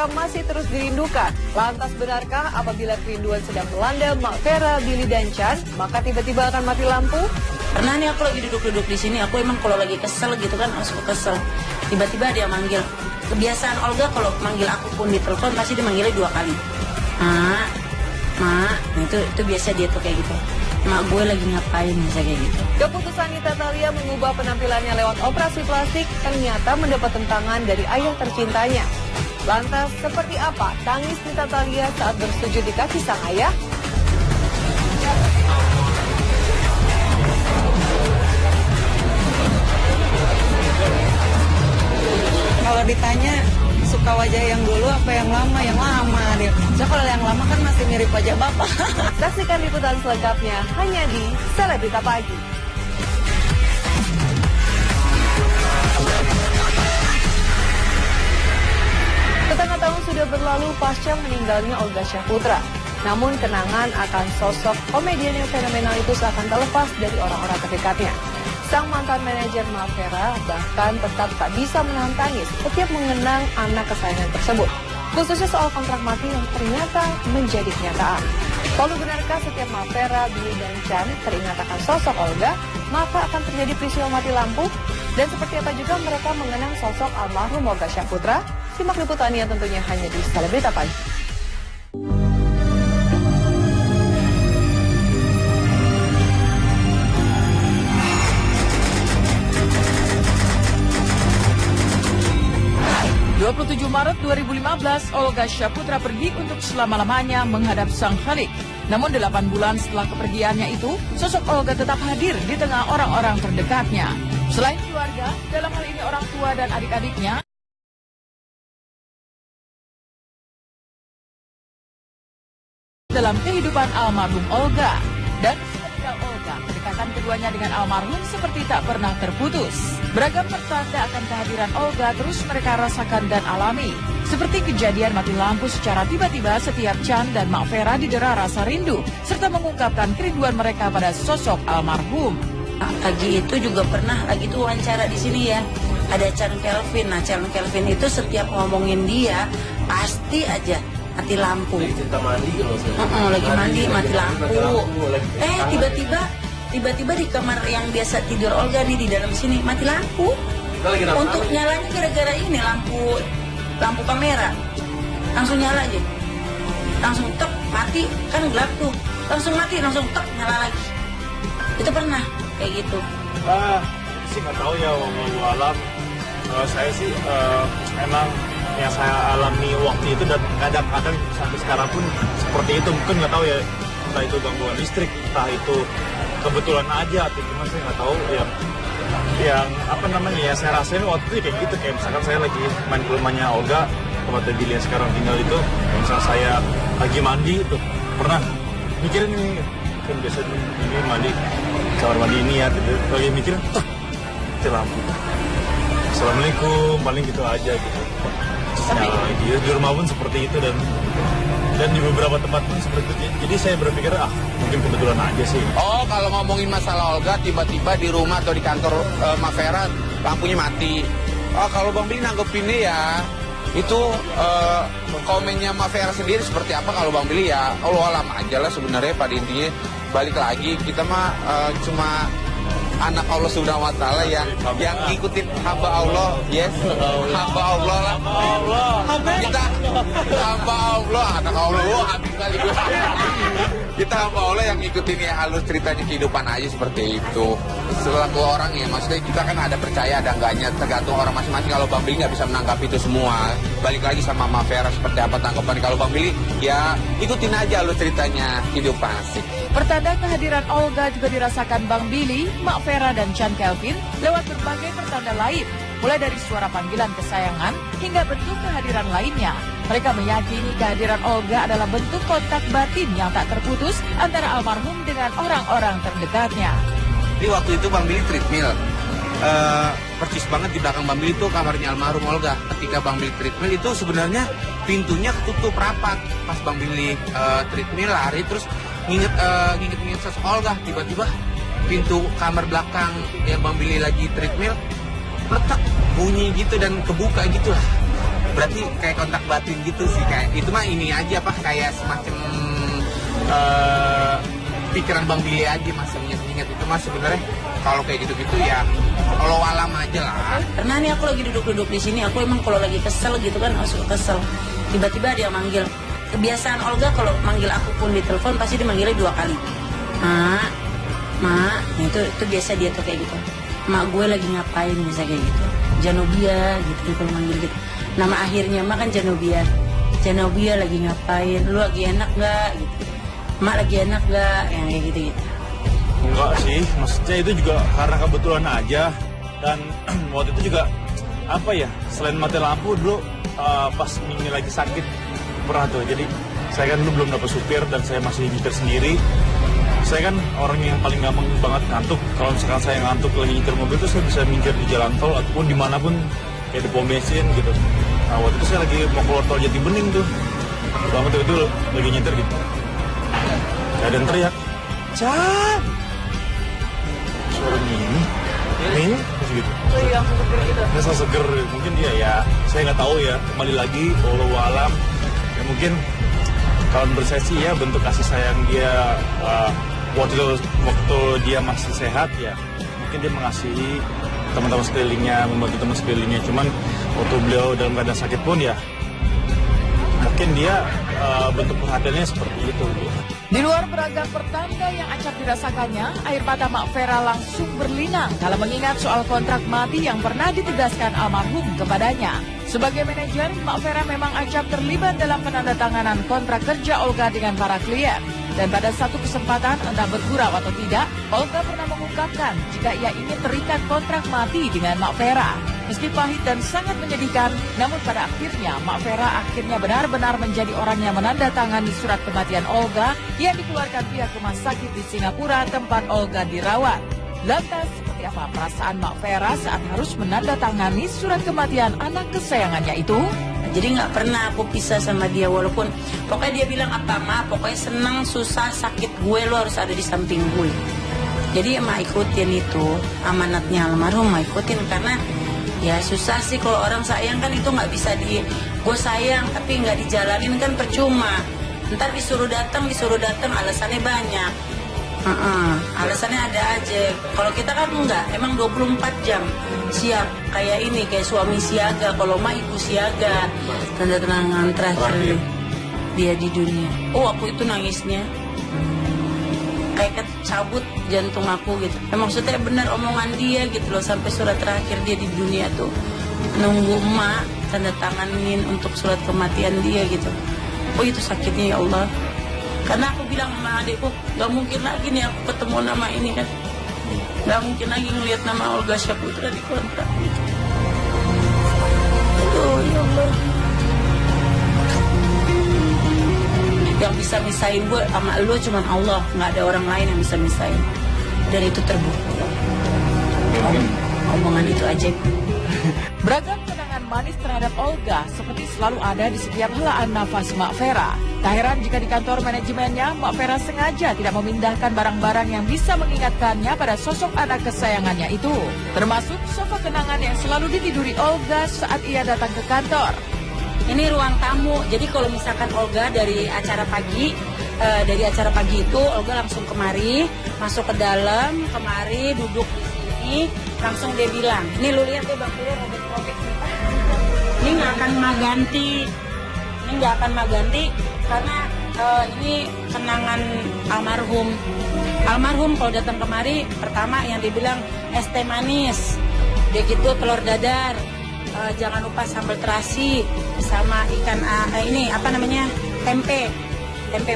Vera masih terus dirindukan. Lantas benarkah apabila kerinduan sedang melanda Mak Vera, Billy, dan Chan, maka tiba-tiba akan mati lampu? Pernah nih aku lagi duduk-duduk di sini, aku emang kalau lagi kesel gitu kan, suka kesel. Tiba-tiba dia manggil. Kebiasaan Olga kalau manggil aku pun di telepon pasti dia manggilnya 2 kali. Mak, nah, itu biasa dia tuh kayak gitu. Mak gue lagi ngapain bisa kayak gitu. Keputusan Nita Thalia mengubah penampilannya lewat operasi plastik ternyata mendapat tentangan dari ayah tercintanya. Lantas seperti apa tangis Nita Thalia saat bersujud di kaki sang ayah? Kalau ditanya suka wajah yang dulu apa yang lama? Yang lama dia. So kalau yang lama kan masih mirip wajah bapak. Saksikan liputan selengkapnya hanya di Selebrita Pagi. Setengah tahun sudah berlalu pasca meninggalnya Olga Syahputra. Namun kenangan akan sosok komedian yang fenomenal itu seakan tak lepas dari orang-orang terdekatnya. Sang mantan manajer Mak Vera bahkan tetap tak bisa menahan tangis setiap mengenang anak kesayangan tersebut. Khususnya soal kontrak mati yang ternyata menjadi kenyataan. Lalu benarkah setiap Mak Vera, Billy, dan Chan teringat akan sosok Olga, maka akan terjadi peristiwa mati lampu? Dan seperti apa juga mereka mengenang sosok almarhum Olga Syahputra? Simak liputannya tentunya hanya di Selebrita Pagi. 27 Maret 2015, Olga Syahputra pergi untuk selama-lamanya menghadap Sang Khalik. Namun 8 bulan setelah kepergiannya itu, sosok Olga tetap hadir di tengah orang-orang terdekatnya. Selain keluarga, dalam hal ini orang tua dan adik-adiknya, dalam kehidupan almarhum Olga. Dan semenjak Olga, kedekatan keduanya dengan almarhum seperti tak pernah terputus. Beragam pertanda akan kehadiran Olga terus mereka rasakan dan alami. Seperti kejadian mati lampu secara tiba-tiba setiap Chan dan Mak Vera didera rasa rindu, serta mengungkapkan kerinduan mereka pada sosok almarhum. Pagi itu juga pernah lagi tuh wawancara di sini ya. Ada Chan Kelvin. Nah, Chan Kelvin itu setiap ngomongin dia pasti aja mati lampu. Lagi mandi mati lampu. Tiba-tiba di kamar yang biasa tidur Olga nih di dalam sini mati lampu. Untuk nyalanya gara-gara ini lampu kamera. Langsung nyala aja. Langsung tek mati, kan gelap tuh. Langsung mati, langsung tek nyala lagi. Itu pernah kayak gitu. Sih nggak tahu ya wallahu alam. Saya sih emang yang saya alami waktu itu dan kadang-kadang sampai sekarang pun seperti itu. Mungkin nggak tahu ya, entah itu gangguan listrik, entah itu kebetulan aja atau gimana, saya nggak tahu. Yang apa namanya ya, saya rasain waktu itu kayak gitu. Kayak misalkan saya lagi main ke rumahnya Olga, tempat Billy yang sekarang tinggal itu, misalnya saya lagi mandi itu pernah mikirin nih, kan biasanya ini mandi kamar mandi ini ya, lagi mikirin mati lampu. Assalamualaikum, paling gitu aja gitu. Di rumah pun seperti itu dan di beberapa tempat pun seperti itu. Jadi saya berpikir mungkin kebetulan aja sih. Oh, kalau ngomongin masalah Olga, tiba-tiba di rumah atau di kantor Mak Vera lampunya mati. Oh, kalau Bang Billy nanggepinnya ya itu komennya Mak Vera sendiri seperti apa. Kalau Bang Billy ya Allah alam aja lah sebenarnya. Pada intinya balik lagi kita mah cuma anak Allah Subhanahu wa taala yang ngikutin hamba Allah, yes. Hamba Allah lah. Kita hamba Allah, anak Allah, habis kali gue. Kita hamba Allah yang ngikutin ya alur ceritanya kehidupan aja seperti itu. Selaku orang ya, maksudnya kita kan ada percaya ada enggaknya, tergantung orang masing-masing. Kalau Bang Billy nggak bisa menanggapi itu semua. Balik lagi sama Mak Vera seperti apa tanggapan. Kalau Bang Billy ya ikutin aja alur ceritanya kehidupan. Pertanda kehadiran Olga juga dirasakan Bang Billy, Mak Vera, dan Chan Kelvin lewat berbagai pertanda lain, mulai dari suara panggilan kesayangan hingga bentuk kehadiran lainnya. Mereka meyakini kehadiran Olga adalah bentuk kontak batin yang tak terputus antara almarhum dengan orang-orang terdekatnya. Jadi waktu itu Bang Billy treadmill, persis banget di belakang Bang Billy itu kamarnya almarhum Olga. Ketika Bang Billy treadmill itu sebenarnya pintunya ketutup rapat. Pas Bang Billy treadmill lari terus nginget sosok Olga, tiba-tiba pintu kamar belakang yang Bang Billy lagi treadmill letak bunyi gitu dan kebuka gitu lah. Berarti kayak kontak batin gitu sih, kayak itu mah ini aja apa kayak semacam pikiran Bang Billy aja, masa ingat itu mah sebenarnya kalau kayak gitu-gitu ya kalau alam aja lah. Karena nih aku lagi duduk-duduk di sini, aku emang kalau lagi kesel gitu kan, aku suka kesel. Tiba-tiba dia manggil. Kebiasaan Olga kalau manggil aku pun di telepon pasti dimanggilnya 2 kali. Mak, nah, itu biasa dia tuh kayak gitu. Mak gue lagi ngapain bisa kayak gitu. Janobia gitu kalau manggil gitu. Nama akhirnya Mak kan Janobia. Janobia lagi ngapain? Lu lagi enak nggak? Gitu. Mak lagi enak nggak? Yang kayak gitu-gitu. Enggak sih, maksudnya itu juga karena kebetulan aja. Dan waktu itu juga apa ya, selain mati lampu dulu pas Mimi lagi sakit pernah tuh. Jadi saya kan dulu belum dapat supir dan saya masih nyetir sendiri. Saya kan orang yang paling gampang banget ngantuk. Kalau misalkan saya ngantuk lagi nyetir mobil itu saya bisa minggir di jalan tol ataupun dimanapun, kayak di pom bensin gitu. Nah waktu itu saya lagi mau keluar tol Jati Bening tuh. Banget itu lagi nyetir gitu. Ada yang teriak, Chan! Suara Mimi masih gitu. Oh iya, langsung seger gitu. Langsung seger, mungkin dia ya, saya nggak tahu ya. Kembali lagi, wallahu alam. Ya mungkin kalau menurut saya sih ya bentuk kasih sayang dia waktu dia masih sehat ya. Mungkin dia mengasihi teman-teman sekelilingnya, membantu teman sekelilingnya. Cuman waktu beliau dalam keadaan sakit pun ya, mungkin dia bentuk perhatiannya seperti itu. Di luar beragam pertanda yang acap dirasakannya, air mata Mak Vera langsung berlinang kalau mengingat soal kontrak mati yang pernah ditegaskan almarhum kepadanya. Sebagai manajer, Mak Vera memang acap terlibat dalam penandatanganan kontrak kerja Olga dengan para klien. Dan pada satu kesempatan, entah bergurau atau tidak, Olga pernah mengungkapkan jika ia ingin terikat kontrak mati dengan Mak Vera. Meski pahit dan sangat menyedihkan, namun pada akhirnya Mak Vera akhirnya benar-benar menjadi orang yang menandatangani surat kematian Olga yang dikeluarkan pihak rumah sakit di Singapura tempat Olga dirawat. Lantas, seperti apa perasaan Mak Vera saat harus menandatangani surat kematian anak kesayangannya itu? Jadi nggak pernah aku pisah sama dia, walaupun pokoknya dia bilang apa Ma, pokoknya senang, susah, sakit gue lo harus ada di samping gue. Jadi emak ikutin itu amanatnya almarhum, emak ikutin karena ya susah sih kalau orang sayang kan itu nggak bisa gue sayang tapi nggak dijalanin kan percuma. Ntar disuruh datang alasannya banyak. Alasannya ada aja. Kalau kita kan enggak, emang 24 jam siap. Kayak ini, kayak suami siaga. Kalau mah ibu siaga. Tanda tangan terakhir dia di dunia. Oh, aku itu nangisnya kayak cabut jantung aku gitu. Maksudnya benar omongan dia gitu loh. Sampai surat terakhir dia di dunia tuh nunggu emak tanda tanganin untuk surat kematian dia gitu. Oh itu sakitnya ya Allah. Karena aku bilang sama adikku, gak mungkin lagi nih aku ketemu nama ini kan. Gak mungkin lagi ngelihat nama Olga Syaputra di kontrak. Aduh ya Allah. Yang bisa misahin gue sama lu cuman Allah. Gak ada orang lain yang bisa misahin. Dan itu terbukti. Omongan itu aja. Beragam kenangan manis terhadap Olga seperti selalu ada di setiap helaan nafas Mak Vera. Tak heran jika di kantor manajemennya, Mak Vera sengaja tidak memindahkan barang-barang yang bisa mengingatkannya pada sosok anak kesayangannya itu. Termasuk sofa kenangan yang selalu ditiduri Olga saat ia datang ke kantor. Ini ruang tamu, jadi kalau misalkan Olga dari acara pagi itu Olga langsung kemari, masuk ke dalam, kemari, duduk di sini, langsung dia bilang, ini lu lihat deh Bang Pilih robek-robek ini nggak akan maganti karena ini kenangan almarhum kalau datang kemari pertama yang dibilang es teh manis, dia gitu telur dadar, jangan lupa sambal terasi sama ikan ini apa namanya tempe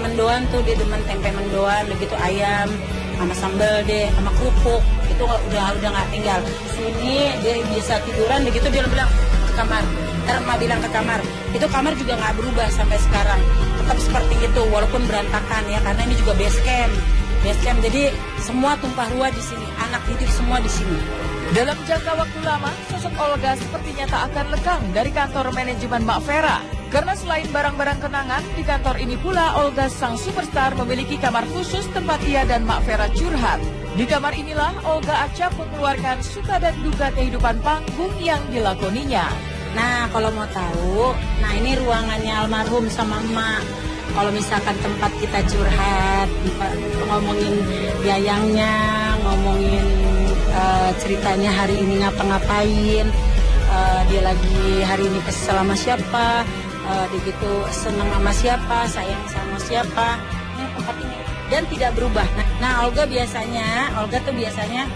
mendoan tuh, dia demen tempe mendoan, begitu ayam sama sambal deh sama kerupuk itu udah nggak tinggal. Sini dia bisa tiduran begitu dia bilang ke kamar. Ntar emak bilang ke kamar, itu kamar juga nggak berubah sampai sekarang, tetap seperti itu walaupun berantakan ya karena ini juga base camp jadi semua tumpah ruah di sini, anak didik semua di sini. Dalam jangka waktu lama, sosok Olga sepertinya tak akan lekang dari kantor manajemen Mak Vera. Karena selain barang-barang kenangan, di kantor ini pula Olga sang superstar memiliki kamar khusus tempat ia dan Mak Vera curhat. Di kamar inilah Olga acap mengeluarkan suka dan duka kehidupan panggung yang dilakoninya. Nah, kalau mau tahu, nah ini ruangannya almarhum sama emak. Kalau misalkan tempat kita curhat, ngomongin yayangnya, ngomongin ceritanya hari ini ngapa-ngapain, dia lagi hari ini kesel sama siapa, dia gitu seneng sama siapa, sayang sama siapa, ini tempat ini. Dan tidak berubah. Nah, Olga tuh biasanya